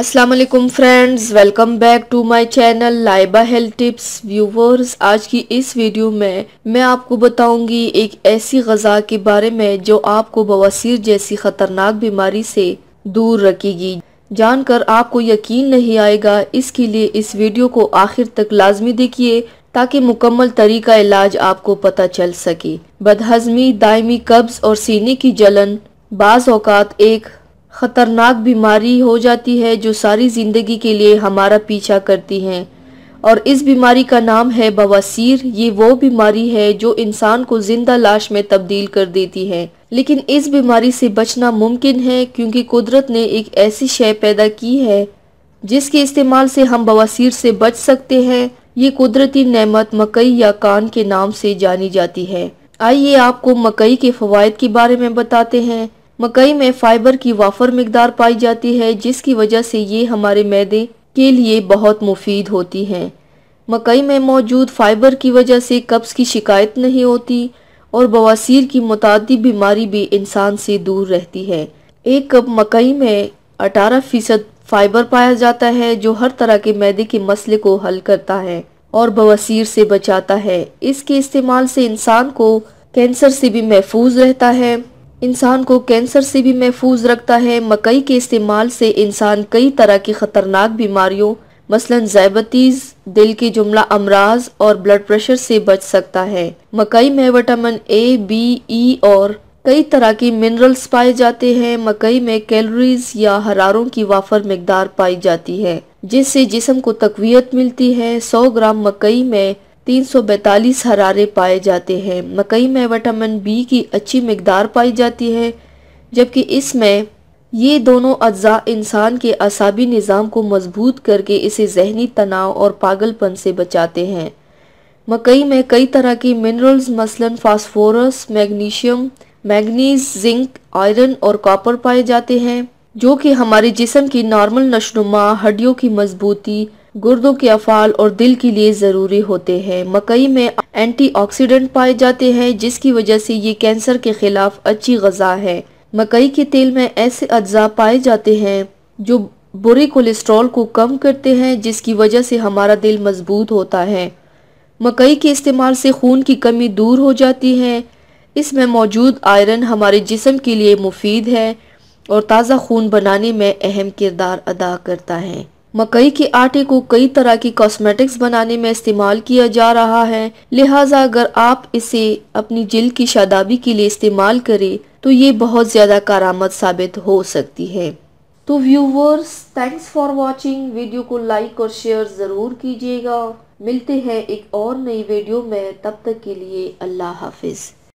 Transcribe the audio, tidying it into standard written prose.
अस्सलाम वालेकुम friends, welcome back to my channel Laiba health tips. Viewers, आज की इस वीडियो में मैं आपको बताऊंगी एक ऐसी ग़ज़ा के बारे में जो आपको बवासीर जैसी ख़तरनाक बीमारी से दूर रखेगी। जानकर आपको यकीन नहीं आएगा, इसके लिए इस वीडियो को आखिर तक लाजमी देखिए ताकि मुकम्मल तरीका इलाज आपको पता चल सके। बदहज़मी, दायमी कब्ज़ और सीने की जलन बाज़ औक़ात एक ख़तरनाक बीमारी हो जाती है जो सारी ज़िंदगी के लिए हमारा पीछा करती है और इस बीमारी का नाम है बवासीर। ये वो बीमारी है जो इंसान को जिंदा लाश में तब्दील कर देती है, लेकिन इस बीमारी से बचना मुमकिन है क्योंकि कुदरत ने एक ऐसी शय पैदा की है जिसके इस्तेमाल से हम बवासीर से बच सकते हैं। ये कुदरती नेमत मकई या कान के नाम से जानी जाती है। आइए आपको मकई के फ़वाइद के बारे में बताते हैं। मकई में फाइबर की वाफर मिकदार पाई जाती है जिसकी वजह से ये हमारे मैदे के लिए बहुत मुफीद होती है। मकई में मौजूद फाइबर की वजह से कब्ज़ की शिकायत नहीं होती और बवासीर की मुतादी बीमारी भी इंसान से दूर रहती है। एक कप मकई में 18% फाइबर पाया जाता है जो हर तरह के मैदे के मसले को हल करता है और बवासीर से बचाता है। इसके इस्तेमाल से इंसान को कैंसर से भी महफूज रहता है, इंसान को कैंसर से भी महफूज रखता है। मकई के इस्तेमाल से इंसान कई तरह की ख़तरनाक बीमारियों मसलन ज़ायबतीज़, दिल के जुमला अमराज और ब्लड प्रेशर से बच सकता है। मकई में विटामिन ए, बी, ई और कई तरह की मिनरल्स पाए जाते हैं। मकई में कैलोरीज या हरारों की वाफर मिकदार पाई जाती है जिससे जिस्म को तक़वियत मिलती है। 100 ग्राम मकई में 342 हरारे पाए जाते हैं। मकई में विटामिन बी की अच्छी मिकदार पाई जाती है जबकि इसमें ये दोनों अज्जा इंसान के असाबी निज़ाम को मजबूत करके इसे जहनी तनाव और पागलपन से बचाते हैं। मकई में कई तरह की मिनरल्स मसलन phosphorus, magnesium, manganese, zinc, iron और कॉपर पाए जाते हैं जो कि हमारे जिस्म की नॉर्मल नशोनुमा, हड्डियों की मजबूती, गुर्दों के अफाल और दिल के लिए ज़रूरी होते हैं। मकई में एंटीऑक्सीडेंट पाए जाते हैं जिसकी वजह से ये कैंसर के खिलाफ अच्छी ग़ज़ा है। मकई के तेल में ऐसे अज्जा पाए जाते हैं जो बुरे कोलेस्ट्रॉल को कम करते हैं जिसकी वजह से हमारा दिल मजबूत होता है। मकई के इस्तेमाल से खून की कमी दूर हो जाती है। इसमें मौजूद आयरन हमारे जिस्म के लिए मुफीद है और ताज़ा खून बनाने में अहम किरदार अदा करता है। मकई के आटे को कई तरह की कॉस्मेटिक्स बनाने में इस्तेमाल किया जा रहा है, लिहाजा अगर आप इसे अपनी जिल्द की शादाबी के लिए इस्तेमाल करें तो ये बहुत ज़्यादा कारआमद साबित हो सकती है। तो viewers, thanks for watching. Video को लाइक और शेयर ज़रूर कीजिएगा। मिलते हैं एक और नई वीडियो में, तब तक के लिए अल्लाह हाफिज़।